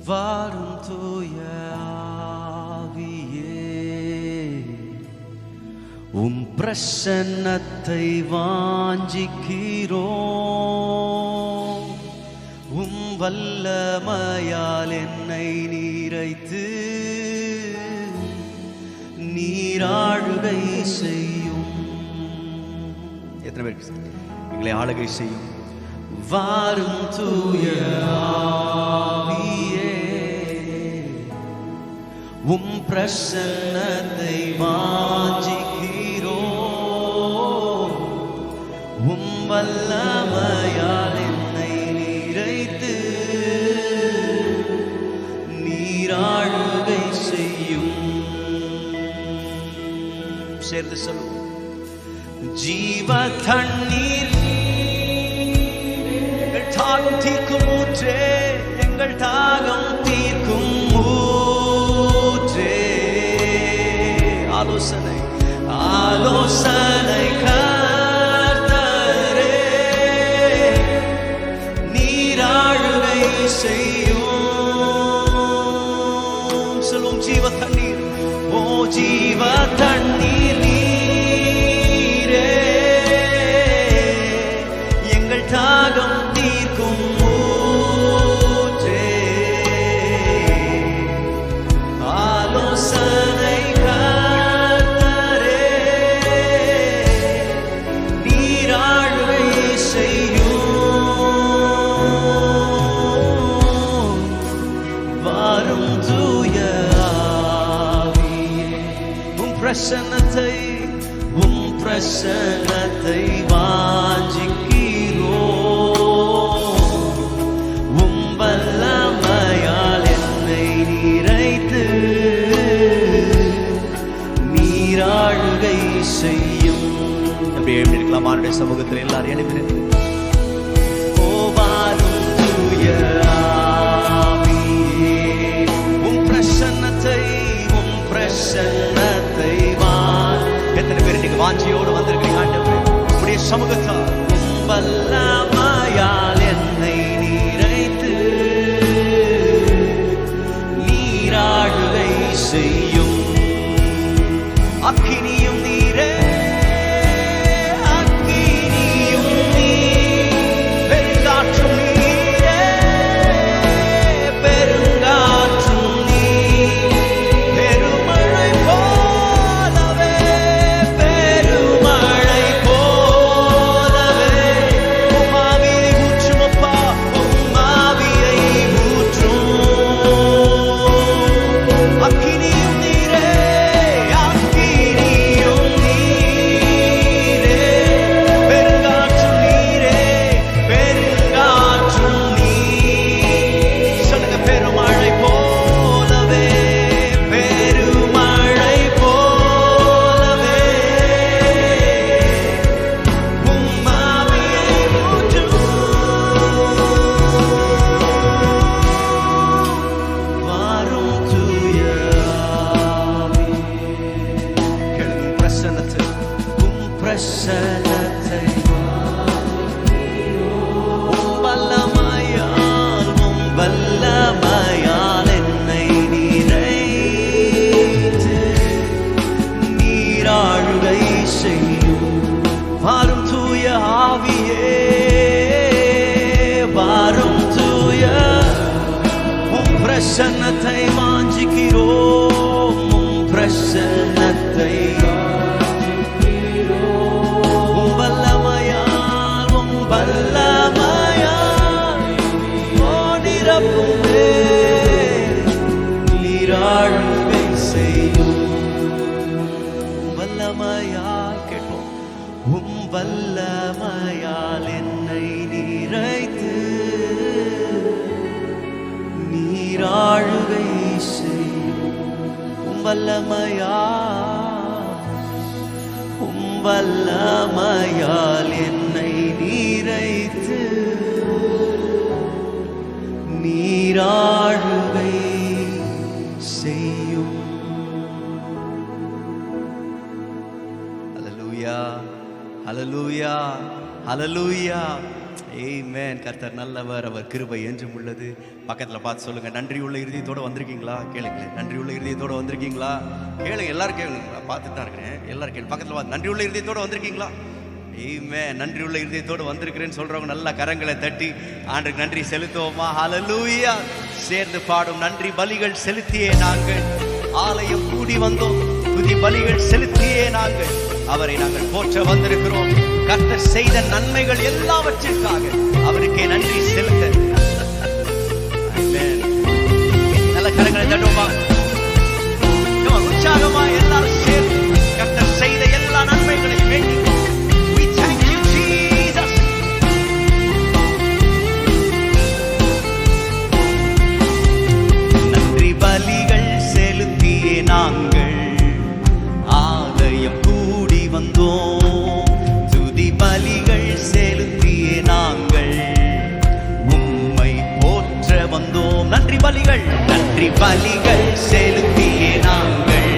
வாரும் தூய ஆவியே, உம் பிரசன்னத்தை வாஞ்சிக்கிறோம். உம் வல்லமையால் என்னை நீரைத்து நீராளுகை செய்யும். எத்தனை பேருக்கு எங்களை ஆளுகை செய்யும்? வாரும் தூய ஆவியே, உம் பிரசன்னத்தை வாஞ்சிக்கிறோம். உம் வல்லமையால் என்னை நீரைத்து நீராளுகை செய்யும். சேர்ந்து சொல்லுவோம். ஜீவ தண்ணீர் தாகம் தீர்க்கும் ஊற்றே, எங்கள் தாகம் தீர்க்கும் ஊற்றே. ஆலோசனை ஆலோசனை கர்த்தரே, நீராளுகை செய்யும். சொல்லும் ஜீவ தண்ணீர், ஓ ஜீவ தண்ணீர் நீரே, எங்கள் தாகம் தீர்க்கும் ஊற்றே. ஆலோசனை கர்த்தரே, நீராளுகை செய்யும். வாரும் தூய ஆவியே, உம் பிரசன்னத்தை வாஞ்சிக்கிறோம். உம் வல்லமையால் என்னை நீரைத்து நீராளுகை செய்யும். அப்படியே எப்படி இருக்கலாம்? ஆண்டுடைய சமூகத்தில் எல்லாரும் எழுப்பி ஓ வாரும் தூய ஆவியே, உம் பிரசன்னத்தை எத்தனை பேர் நீங்க வாஞ்சியோடு வந்திருக்கீங்க? ஆண்டவரே, உம்முடைய சமூகத்தால் வல்லமையால் என்னை நீரைத்து நீராளுகை செய்யும். அக்கினியும் நீரே, அக்கினியும் நீர், பெருங்காற்றும் நீரே, பெருங்காற்றும் நீர், பெருமழை போலவே, பெருமழை போலவே உம் ஆவியை ஊற்றும் அப்பா, உம் ஆவியை ஊற்றும். அக்கினியும் நீரே, அக்கினியும் நீரே, பெருங்காற்றும் நீரே, பெருங்காற்றும் நீர். சொல்லுங்க, பெருமழை போலவே, பெருமழை போலவே உம் ஆவியை ஊற்றும். வாரும் தூய ஆவியே, கேளுங்க. பிரசன்னத்தை பிரசன்னத்தை உம் வல்லமையால் என்னை நீரைத்து நீராளுகை செய்யும். வாரும் தூய ஆவியே, வாரும் தூய, உம் பிரசன்னத்தை வாஞ்சிக்கிறோம். உம் பிரசன்னத்தை உம் வல்லமையால் ஓ நிரப்புமே, நீராளுகை செய்யும். உம் வல்லமையால் கேட்போம். உம் வல்லமையால் என்னை நீரைத்து நீராளுகை செய்யும். உம் வல்லமையால் என்னை நீரைத்து நீராளுகை செய்யும். ஹல்லேலூயா, ஹல்லேலூயா, ஹல்லேலூயா. ஆமென். கர்த்தர் நல்லவர், அவர் கிருபை என்றும் உள்ளது. பக்கத்துல பார்த்து சொல்லுங்க, நன்றியுள்ள இருதயத்தோட வந்திருக்கீங்களா? கேளுங்களேன், நன்றியுள்ள இருதயத்தோட வந்திருக்கீங்களா? கேளுங்க, எல்லாரும் கேளுங்க. பார்த்துட்டு தான் இருக்கிறேன், எல்லாரும் கேளு. பக்கத்துல பார்த்து, நன்றியுள்ள இருதயத்தோட வந்திருக்கீங்களா? ஆமென். நன்றியுள்ள இருதயத்தோடு வந்திருக்கிறேன்னு சொல்றவங்க நல்ல கரங்களை தட்டி ஆண்டவருக்கு நன்றி செலுத்துவோமா? ஹல்லேலூயா. சேர்ந்து பாடும். நன்றி பலிகள் செலுத்தியே நாங்கள் ஆலயம் கூடி வந்தோம், துதி பலிகள் செலுத்தியே நாங்கள் அவரை நாங்கள் போற்ற வந்திருக்கிறோம். கர்த்தர் செய்த நன்மைகள் எல்லாவற்றிற்காக அவருக்கே நன்றி செலுத்த. ஆமென். நல்ல கரங்களை தட்டுவோமா? உற்சாகமா எல்லாரும் சேர்ந்து கர்த்தர் செய்த எல்லா நன்மைகளையும் வேண்டி பலிகள் செலுத்தியே நாங்கள் ஆலயம் கூடி வந்தோம், துதி பலிகள் செலுத்தியே நாங்கள் உம்மை போற்ற வந்தோம். நன்றி பலிகள், நன்றி பலிகள் செலுத்தியே நாங்கள்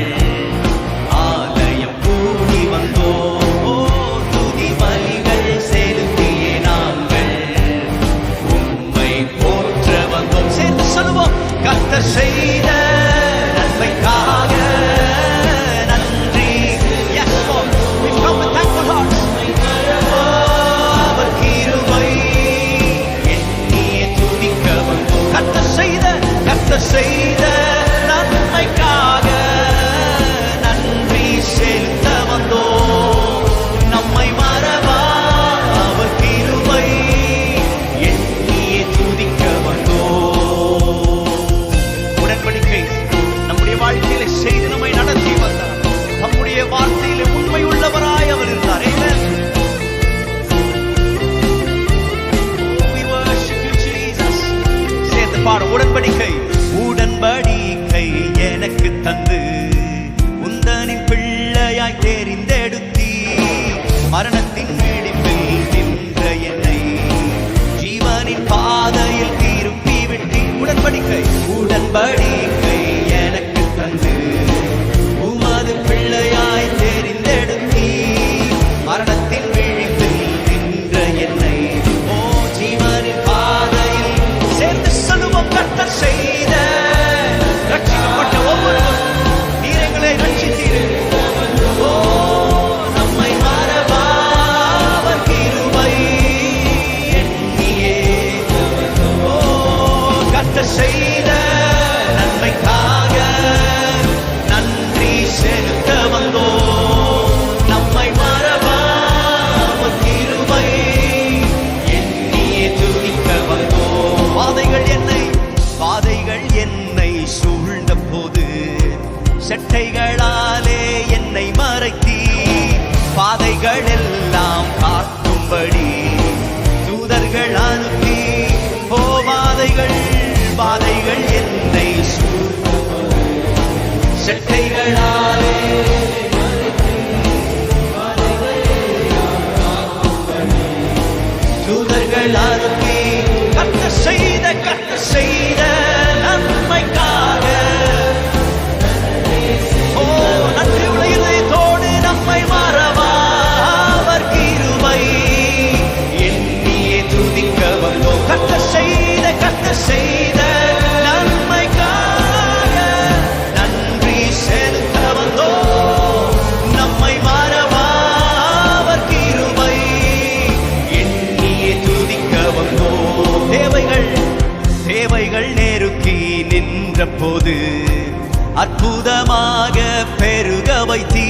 ஆலயம் கூடி வந்தோம், துதி பலிகள் செலுத்தியே நாங்கள் உம்மை போற்ற வந்தோம். சேர்ந்து சொல்லுவோம். கர்த்தர் செய்த நன்மைக்காக நன்றி. Yes Lord, we come with thankful hearts. அவர் கிருபை எண்ணியே துதிக்க வந்தோம். கர்த்தர் செய்த நன்மைக்காக நன்றி செலுத்த வந்தோம். நம்மை மறவா அவர் கிருபை எண்ணியே துதிக்க வந்தோம். நம்முடைய வாழ்க்கையில செய்து நம்மை நடத்தி வந்தார். நம்முடைய வார்த்தையில உண்மை உள்ளவராய் அவர் இருந்தார். சேர்ந்து பாட. உடன்படிக்கை, உடன்படிக்கை எனக்கு தந்து உந்தனின் பிள்ளையாய் தெரிந்தெடுத்தி மரணத்தின் விளிம்பில் நின்ற என்னை ஜீவனின் பாதையில் திருப்பி விட்டி. உடன்படிக்கை, உடன்படிக்கை எனக்கு தந்து உமது பிள்ளையாய் தெரிந்தெடுத்தி மரணத்தின் விழிப்பில் நின்ற என்னை ஓ ஜீவனின் பாதையில். சேர்ந்து சொல்லுவோம். கர்த்தர் செய்த ரட்சிக்கப்பட்ட ஒவ்வொருவரும் நீர் எங்களை ரட்சித்தீர். ஓ நம்மை மறவா அவர் கிருபை எண்ணியே. ஓ கர்த்தர் செய்த நன்மைக்காக நன்றி செலுத்த வந்தோம். நம்மை மறவா அவர் கிருபை எண்ணியே துதிக்க வந்தோம். பாதைகள் என்னை சூழ்ந்த போது செட்டைகளாலே என்னை மறைத்தி பாதைகள் எல்லாம் காக்கும்படி தூதர்கள் அனுப்பி ஓ பாதைகள் என்னை சூழ்ந்த செட்டைகளாலே தூதர்கள் அனுப்பி கர்த்தர் செய்த நன்மைக்காக ஓ நன்றி உள்ள இதயத்தோடு நம்மை மறவா அவர் கிருபை எண்ணியே துதிக்க வந்தோம். கர்த்தர் செய்த நன்மைக்காக நன்றி செலுத்த வந்தோம். நம்மை மறவா அவர் கிருபை எண்ணியே துதிக்க வந்தோம். தேவைகள் நெருக்கி நின்ற போது அற்புதமாக பெருக வைத்தீ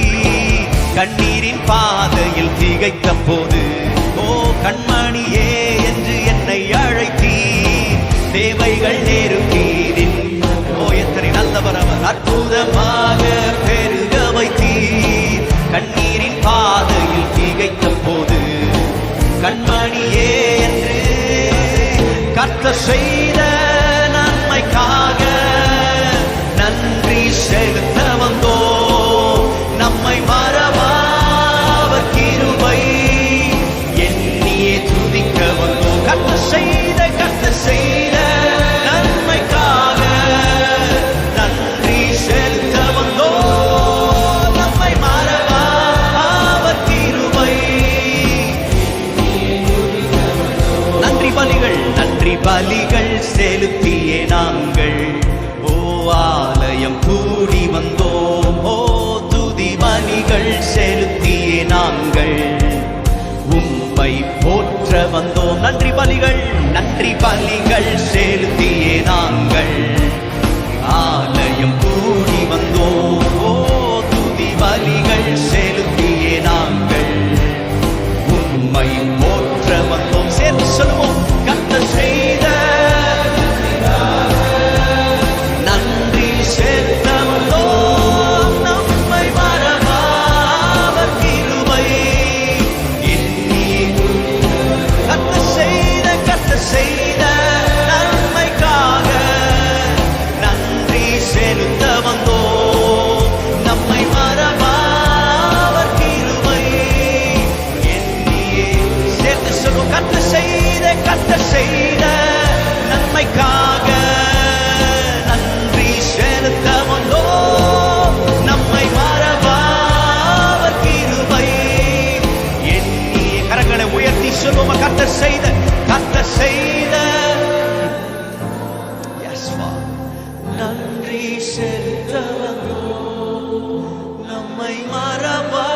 கண்ணீரின் பாதையில் திகைத்த போது ஓ கண்மணியே என்று என்னை அழைத்தீ. தேவைகள் நெருக்கி ஓ எத்தனை நல்லவர் அவர். அற்புதமாக பெருக வைத்தீ கண்ணீரின் பாதையில் திகைத்த போது கண்மணியே என்று கர்த்தர் செய்த நன்மைக்காக நன்றி செலுத்த வந்தோம். நம்மை மறவா அவர் கிருபை எண்ணியே துதிக்க வந்தோம். கர்த்தர் செய்த நன்மைக்காக நன்றி செலுத்த நன்றி பலிகள் செலுத்தியே நாங்கள் ஆலயம் கூடி வந்தோம். துதி பலிகள் செலுத்தியே நாங்கள் உம்மை போற்ற வந்தோம். சேர்ந்து சொல்லுவோம், கர்த்தர் செய்த நன்றி செலுத்த வந்தோம். நம்மை மறவா அவர் கிருபை எண்ணி கர்த்தர் செய்த நன்மைக்காக நன்றி செலுத்த வந்தோம். நம்மை மறவா அவர் கிருபை எண்ணியே. சேர்த்து சொல்லுவோம், கர்த்தர் செய்த நன்மைக்காக நன்றி செலுத்த வந்தோம். நம்மை மறவா அவர் கிருபை எண்ணியே. கரங்களை உயர்த்தி சொல்லுவோம், கர்த்தர் செய்த நன்றி செலுத்த நம்மை மறவா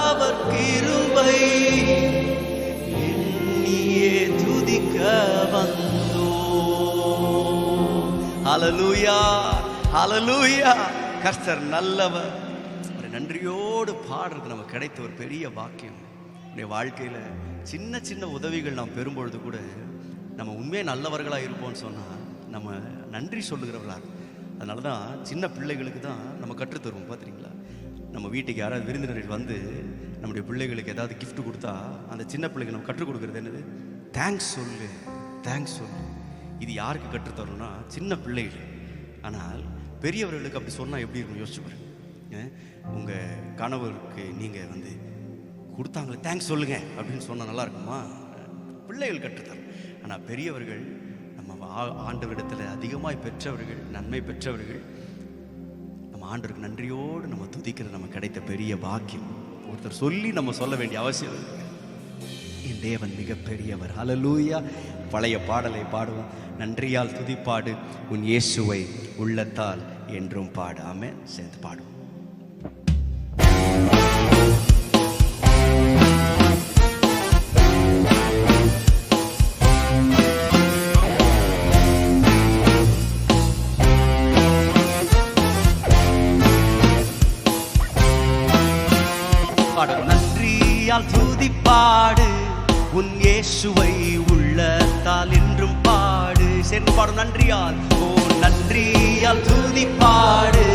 அவர் கிருபை எண்ணியே துதிக்க வந்தோம். ஹல்லேலூயா, ஹல்லேலூயா. கர்த்தர் நல்லவர். நன்றியோடு பாடுறது நமக்கு கிடைத்த ஒரு பெரிய பாக்கியம். வாழ்க்கையில சின்ன சின்ன உதவிகள் நாம் பெறும்பொழுது கூட நம்ம உண்மையே நல்லவர்களாக இருப்போம்னு சொன்னால் நம்ம நன்றி சொல்லுகிறவர்களா. அதனால தான் சின்ன பிள்ளைகளுக்கு தான் நம்ம கற்றுத்தருவோம். பார்த்துறீங்களா, நம்ம வீட்டுக்கு யாராவது விருந்தினர்கள் வந்து நம்முடைய பிள்ளைகளுக்கு ஏதாவது கிஃப்ட் கொடுத்தா அந்த சின்ன பிள்ளைங்க நம்ம கற்றுக் கொடுக்குறது என்னது? தேங்க்ஸ் சொல்லு. இது யாருக்கு கற்றுத்தரணும்னா சின்ன பிள்ளைகள். ஆனால் பெரியவர்களுக்கு அப்படி சொன்னால் எப்படி இருக்கும் யோசிச்சு பாருங்க. உங்கள் கணவருக்கு நீங்கள் வந்து கொடுத்தாங்களே தேங்க்ஸ் சொல்லுங்க அப்படின்னு சொன்னால் நல்லா இருக்குமா? பிள்ளைகள் கற்றுத்தரும். ஆனால் பெரியவர்கள், நம்ம ஆண்டவரிடத்தில் அதிகமாக பெற்றவர்கள், நன்மை பெற்றவர்கள், நம்ம ஆண்டவருக்கு நன்றியோடு நம்ம துதிக்கிறது நமக்கு கிடைத்த பெரிய பாக்கியம். ஒருத்தர் சொல்லி நம்ம சொல்ல வேண்டிய அவசியம் இல்லை. என் தேவன் மிக பெரியவர். ஹல்லேலூயா. பழைய பாடலை பாடுவோம். நன்றியால் துதிப்பாடு உன் இயேசுவை உள்ளத்தால் என்றும் பாடு. ஆமென். சேர்ந்து பாடுவோம். நன்றியால் துதிப்பாடு உன் இயேசுவை உள்ளத்தால் என்றும் பாடு. சேர்ந்து பாடும். நன்றியால் துதிப்பாடு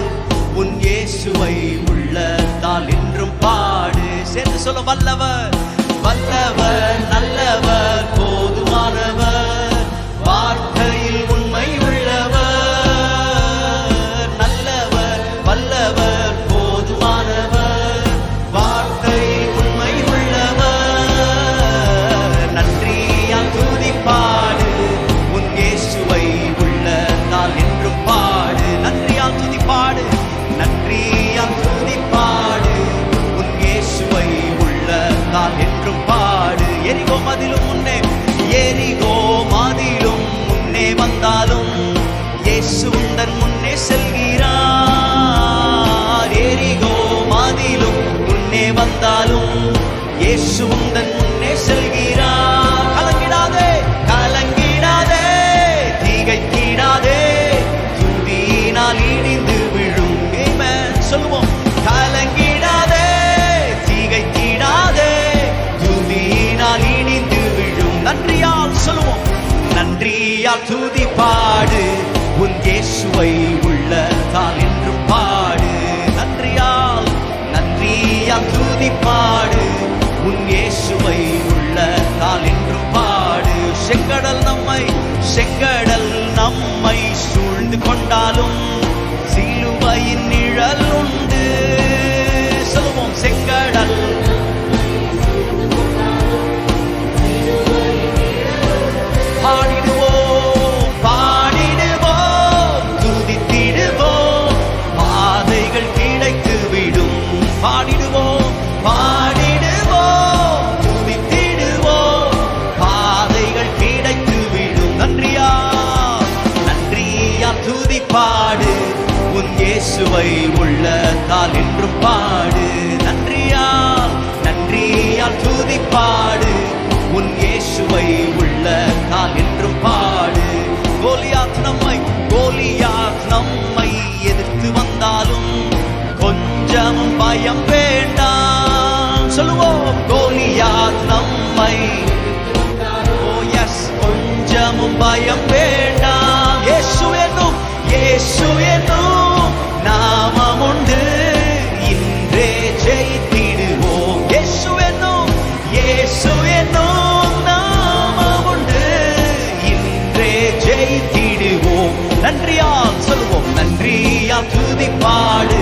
உன் இயேசுவை உள்ளத்தால் என்றும் பாடு. சேர்ந்து சொல்ல, வல்லவர் நல்லவர் போதுமானவர் வார்த்தையில் உண்மை உள்ளவர். நல்லவர் வல்லவர் போதுமானவர் வார்த்தையில் உண்மை உள்ளவர். நன்றியால் துதிப்பாடு உன் இயேசுவை உள்ளத்தால் என்றும் பாடு. நன்றியால் துதிப்பாடு உன் இயேசுவை உள்ளத்தால் என்றும் பாடு. எரிகோ மதிலும் முன்னே வந்தாலும் இயேசு உந்தன் முன்னே செல்கிறார். எரிகோ மதிலும் முன்னே வந்தாலும் இயேசு உந்தன் முன்னே செல்கிறார். கலங்கிடாதே திகைத்திடாதே துதியினால் இடிந்து விழும். சொல்லுவோம், கலங்கிடாதே திகைத்திடாதே துதியினால் இடிந்து விழும். நன்றியால் சொல்லுவோம், நன்றியால் துதிப்பாடு உன் இயேசுவை உள்ளத்தால் என்றும் பாடு. நன்றியால் துதிப்பாடு உன் இயேசுவை உள்ளத்தால் என்றும் பாடு. செங்கடல் நம்மை சூழ்ந்து கொண்டாலும் சிலுவையின் நிழல் உண்டு. சொல்லுவோம், செங்கடல் பாடிடுவோம் துதித்திடுவோம் பாதைகள் கிடைத்து விடும். பாடிடுவோம் துதித்திடுவோம் பாதைகள் கிடைத்து விடும். நன்றியால் துதிப்பாடு உன் இயேசுவை உள்ளத்தால் என்றும் பாடு. நன்றியால் துதிப்பாடு உன் இயேசுவை நம்மை கோலியாத் நம்மை எதிர்த்து வந்தாலும் கொஞ்சமும் பயம் வேண்டாம். சொல்லுவோம், கோலியாத் நம்மை கொஞ்சமும் பயம் வேண்டாம். இயேசு என்னும் நாமம் உண்டு, இன்றே ஜெயித்திடுவோம். இயேசு என்னும் நாமம் உண்டு, இன்றே ஜெயித்திடுவோம். நன்றியால் சொல்லுவோம், நன்றியால் துதிப்பாடு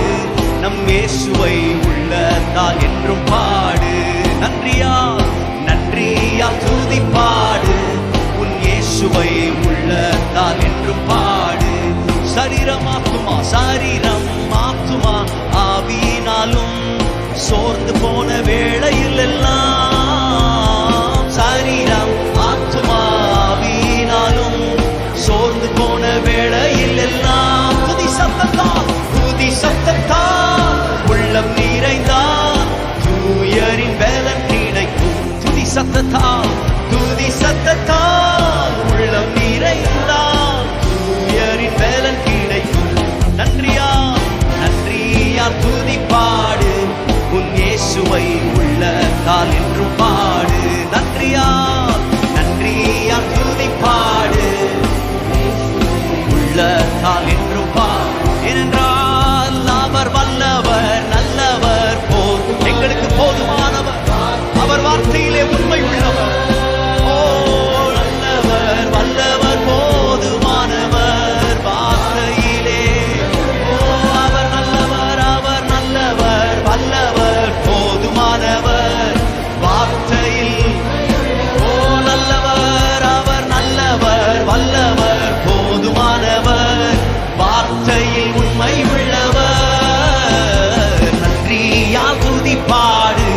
நம் இயேசுவை உள்ளத்தால் என்றும் பாடு. நன்றியால் துதிப்பாடு உன் இயேசுவை உள்ளத்தால் என்றும் பாடு. சரீரம் ஆத்துமா ஆவியினாலும் சோர்ந்து போன வேளையில் எல்லாம், சரீரம் ஆத்துமா ஆவியினாலும் சோர்ந்து போன வேளையில் எல்லாம் துதி சத்தத்தால் உள்ளம் நிறைந்தால் தூயரின் பலன் கிடைக்கும். துதி சத்தத்தால் உள்ளம் நிறைந்தால் தூயரின் பலன் கிடைக்கும். நன்றியால் துதிப்பாடு உன் இயேசுவை உள்ளத்தால் என்றும் பாடு. நன்றியால் துதிப்பாடு உள்ளத்தால் என்றும் பாடு. ஏனென்றால் அவர் வல்லவர், நல்லவர், எங்களுக்கு போதுமானவர். அவர் வார்த்தையிலே உண்மை உள்ளவர். வல்லவர், போதுமானவர் வார்த்தையிலே. அவர் நல்லவர், வல்லவர், போதுமானவர் வார்த்தையில். நல்லவர், அவர் நல்லவர், வல்லவர், போதுமானவர் வார்த்தையில் உண்மை உள்ளவர். நன்றியால் துதிப்பாடு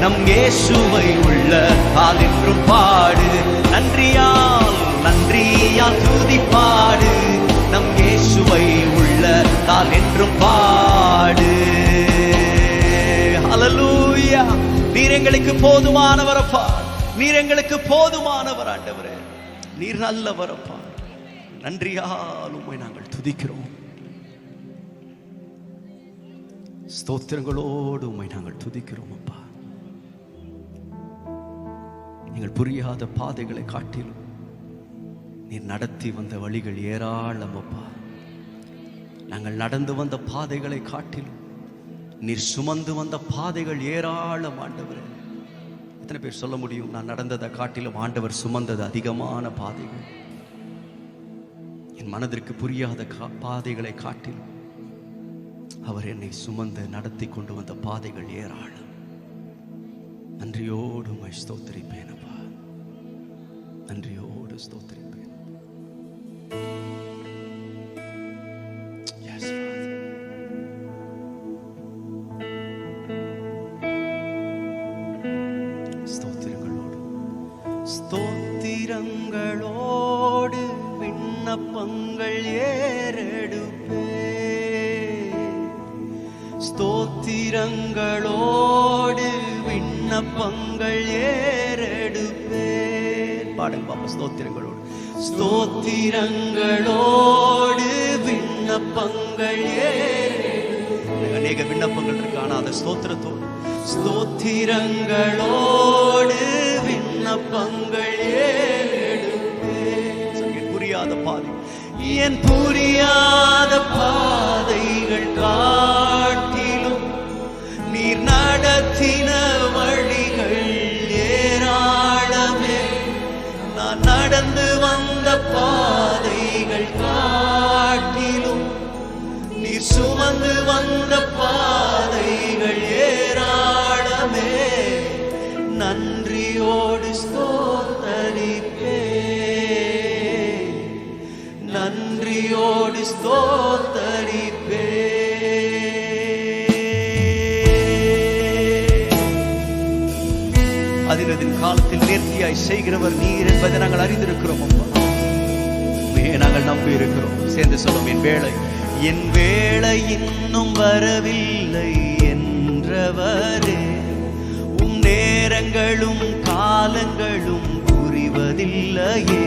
நம் இயேசுவை உள்ளத்தால் என்றும் பாடு. நன்றியால் துதிப்பாடு நம் இயேசுவை உள்ளத்தால் என்றும் பாடு. ஹல்லேலூயா. நீர் எங்களுக்கு போதுமானவர் அப்பா, நீர் எங்களுக்கு போதுமானவர் ஆண்டவரே, நீர் நல்லவர் அப்பா. நன்றியால் உம்மை நாங்கள் துதிக்கிறோம். ஸ்தோத்திரங்களோடு உம்மை நாங்கள் துதிக்கிறோம் அப்பா. நீங்கள் புரியாத பாதைகளை காட்டிலும் நீர் நடத்தி வந்த வழிகள் ஏராளம் அப்பா. நாங்கள் நடந்து வந்த பாதைகளை காட்டிலும் நீர் சுமந்து வந்த பாதைகள் ஏராளம் ஆண்டவரே. எத்தனை பேர் சொல்ல முடியும், நான் நடந்ததை காட்டிலும் ஆண்டவர் சுமந்தது அதிகமான பாதைகள்? என் மனதிற்கு புரியாத பாதைகளை காட்டிலும் அவர் என்னை சுமந்து நடத்தி கொண்டு வந்த பாதைகள் ஏராளம். நன்றியோடு உம்மை ஸ்தோத்திரிப்பேன் அப்பா, நன்றியோடு ஸ்தோத்திரிப்பேன். ஸ்தோத்திரங்களோடு விண்ணப்பங்கள் ஏறெடுப்பே, ஸ்தோத்திரங்களோடு விண்ணப்பங்கள் ஏறெடுப்பே. பாடுங்க பாப்பா, ஸ்தோத்திரங்களோடு. ஸ்தோத்திரங்களோடு விண்ணப்பங்கள் ஏறெடுப்பே. அநேக விண்ணப்பங்கள் இருக்கு, ஆனா அதை ஸ்தோத்திரத்தோடு. ஸ்தோத்திரங்களோடு விண்ணப்பங்கள் ஏறெடுப்பே. புரியாத பாதை, என் புரியாத பாதைகள் காட்டிலும் நீர் நடத்தின வழிகள் ஏராளமே. நான் நடந்து வந்த பாதைகள் காட்டிலும் நீர் சுமந்து வந்த பாதைகள் ஏராளமே. நன்றியோடு ஸ்தோத்தரிப்பே, நன்றியோடு ஸ்தோத்தரிப்பே. அதினதின் காலத்தில் நேர்த்தியாய் செய்கிறவர் நீர் என்பதை நாங்கள் அறிந்திருக்கிறோம் அப்பா. நாங்கள் நம்பி இருக்கிறோம். சேர்ந்து சொல்லும், என் வேளை இன்னும் வரவில்லை என்றவரே, நேரங்களும் காலங்களும் புரிவதில்லையே.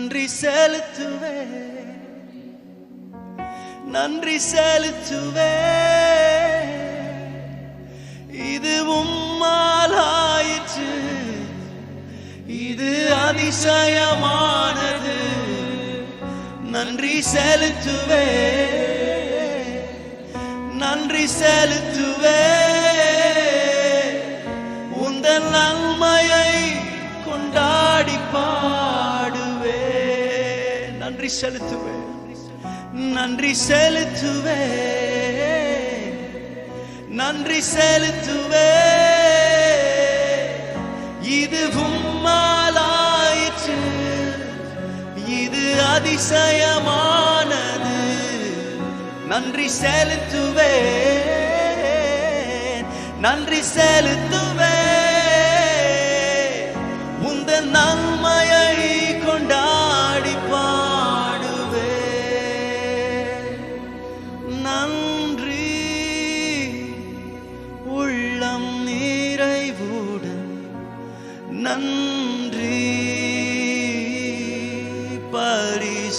நன்றி செலுத்துவே, நன்றி செலுத்துவே. இது உம்மாலாயிற்று, இது அதிசயமானது. நன்றி செலுத்துவே, நன்றி செலுத்துவே. உந்தன் நன்மையை கொண்டாடி பாடுவே. நன்றி செலுத்துவே, நன்றி செலுத்துவே, நன்றி செலுத்துவே. இது உம்மாலாயிற்று, இது அதிசயமானது. நன்றி செலுத்துவே, நன்றி செலுத்துவே. உந்தன் நன்மையை கொண்டாடி பாடுவே. நன்றி உள்ளம் நிறைவுடன், நன்றி பரிசுத்தருக்கே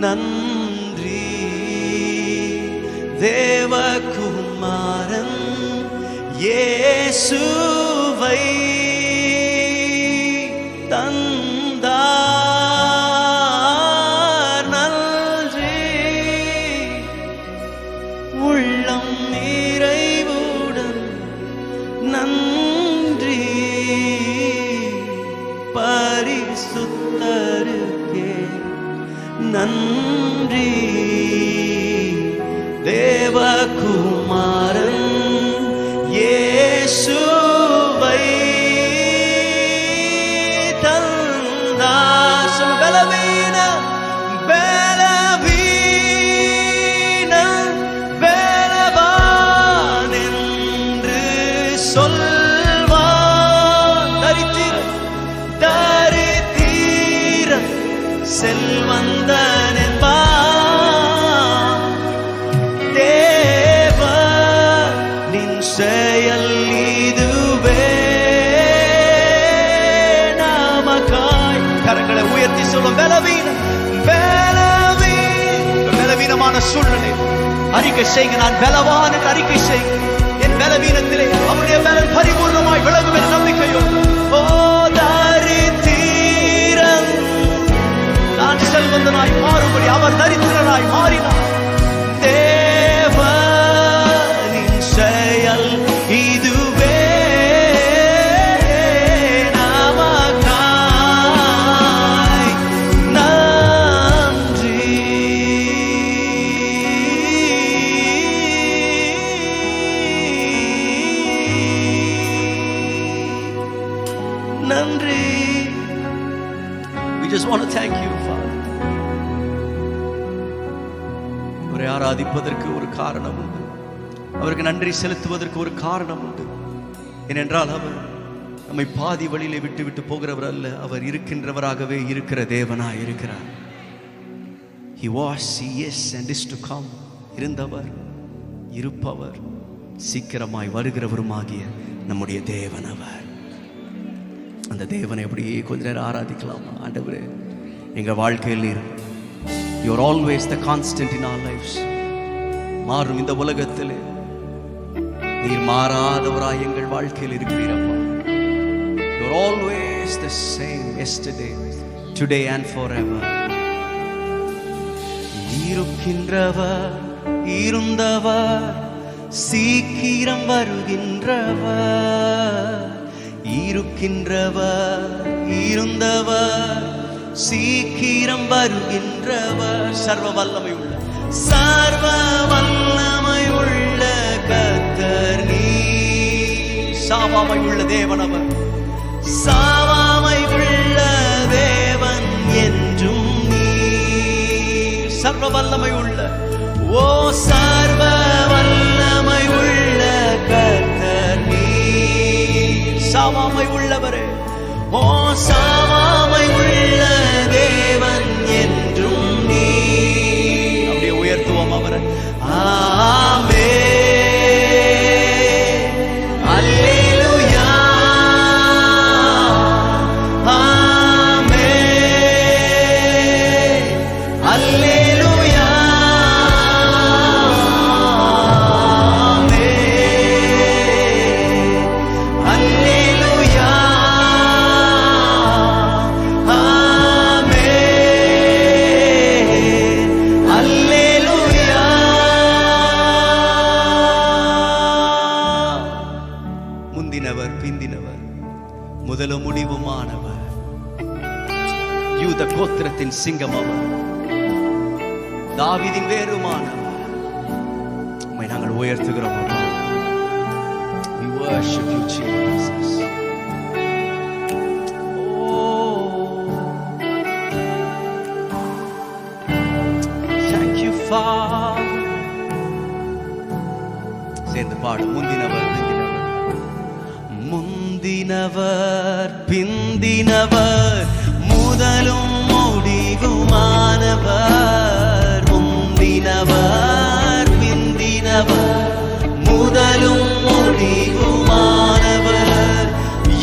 நன்றி. தேவகுமாரன் இயேசுவை தந்தார். நன்றி உள்ளம் நிறைவுடன், நன்றி பரிசுத்தருக்கே நன்றி. தேவகுமாரன் இயேசுவை தந்தார். பலவீன பலவீன பலவான் என்று சொல்வான். தரித்திர தரித்திர செல்வந்தன் என்பான். தேவ நின் செயல் இதுவே நமக்காய். கரங்களை உயர்த்தி சொல்லும். பலவீனமான சூழ்நிலை அறிக்கை செய்ய, நான் பலவான் என்று அறிக்கை செய்ய. என் பலவீனத்திலே அவருடைய பலன் பரிபூர்ணமாய் விளங்கும் என்ற நம்பிக்கையோடு. ஓ தரித்திரன் நான் செல்வந்தனாய் மாறும்படி அவர் தரித்திரனாய் மாறினார். தேவனின் செயல் இதுவே நமக்காய். நன்றி, நன்றி. We just want to thank you, Father. அவரை ஆராதிப்பதற்கு ஒரு காரணம் உண்டு, அவருக்கு நன்றி செலுத்துவதற்கு ஒரு காரணம் உண்டு. ஏனென்றால் அவர் நம்மை பாதி வழியிலே விட்டு விட்டு போகிறவர் அல்ல, அவர் இருக்கின்றவராகவே இருக்கிற தேவனாய் இருக்கிறார். He was, he is and is to come. இருந்தவர், இருப்பவர், சீக்கிரமாய் வருகிறவருமாகிய நம்முடைய தேவன் அவர். அந்த தேவனை அப்படியே கொஞ்ச நேரம் ஆராதிக்கலாமா? ஆண்டவரே, எங்கள் வாழ்க்கையில் நீர், you are always the constant in our lives. மாறும் இந்த உலகத்திலே நீர் மாறாதவராய் எங்கள் வாழ்க்கையில் இருக்கிறீரப்பா. You are always the same yesterday, today and forever. இருக்கின்றவர், இருந்தவர், சீக்கிரம் வருகின்றவர். இருக்கின்றவர், இருந்தவர், சீக்கிரம் வருகின்றவர். சர்வ வல்லமை உள்ள, சர்வ வல்லமை உள்ள கர்த்தர் நீர். சாவாமை உள்ள தேவன் அவர், சாவாமை உள்ள தேவன் என்றும் நீர். சர்வ வல்லமை உள்ள, ஓ சர்வ வல்லமை உள்ள கர்த்தர் நீர். சாவாமை உள்ளவரே, ஓ சாவாமை உள்ள தேவன் என்றும் நீர். அப்படியே உயர்த்துவோம் அவரை. ஆமென், அல்லேலூயா, யூத கோத்திரத்தின் சிங்கம் அவர், தாவீதின் வேறுமானவர். உம்மை நாங்கள் உயர்த்துகிறோம். We worship you, Jesus. Thank you, Father. சேர்ந்து பாடு. முந்தினவர் பிந்தினவர் முதலும் முடிவுமானவர். முந்தினவர் பிந்தினவர் முதலும் முடிவுமானவர்.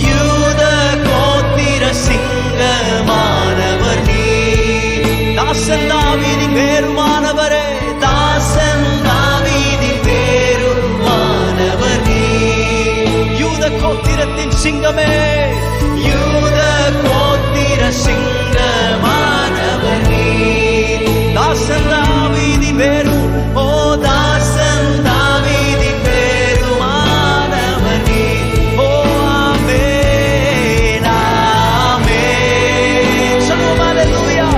யூத கோத்திர சிங்கமானவர் நீர். தாசன் தாவீதின் வேறுமானவரே, தாசன் தாவீதின் வேறுமானவர் நீர். யூத கோத்திரத்தின் சிங்கமே, யூத கோத்திர சிங்கமானவர் நீர். தாசன் தாவீதின் வேறு, ஓ தாசன் தாவீதின் வேறுமானவர் நீர். ஓ ஆமென் ஆமென். சொல்லுவோம் அல்லேலூயா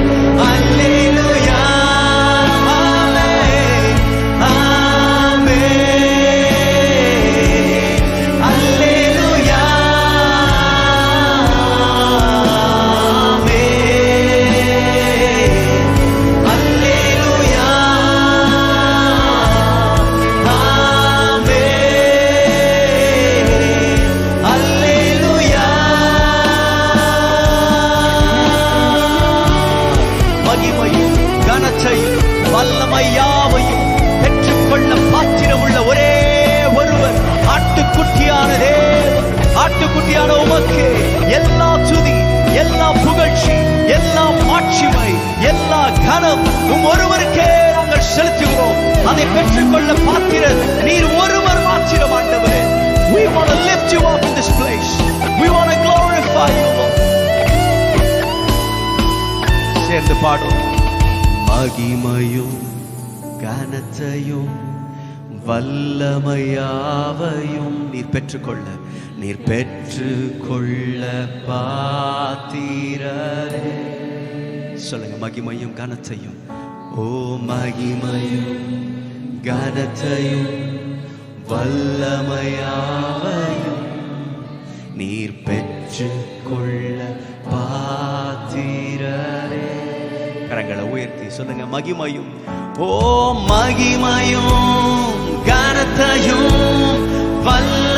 அல்லேலூயா ஆமென் ஆமென் அல்லேலூயா மகிமையும் கனத்தையும் வல்லமையாவையும் பெற்றுக்கொள்ள பாத்திரமுள்ள ஒரே ஒருவர் ஆட்டுக்குட்டியான தேவன். ஆட்டுக்குட்டியான உமக்கு எல்லா துதி, எல்லா புகழ்ச்சி, எல்லா மாட்சிமை, எல்லா கனம் ஒருவருக்கே நாங்கள் செலுத்துகிறோம். அதை பெற்றுக்கொள்ள பாத்திரர் நீர் ஒருவர் மாத்திரம் ஆண்டவரே. We want to lift you up in this place. We want to glorify you, Lord. சேர்ந்து பாடும். மகிமையும் கனத்தையும் வல்லமையாவையும் நீர் பெற்றுக்கொள்ள பாத்திரரே. சொல்லுங்க. மகிமையும் கனத்தையும், ஓ மகிமையும் கனத்தையும் வல்லமையாவையும் நீர் பெற்றுக்கொள்ள பாத்திரரே. கரங்களை உயர்த்தி சொல்லுங்க. மகிமையும், ஓ மகிமையும் கனத்தையும் வல்ல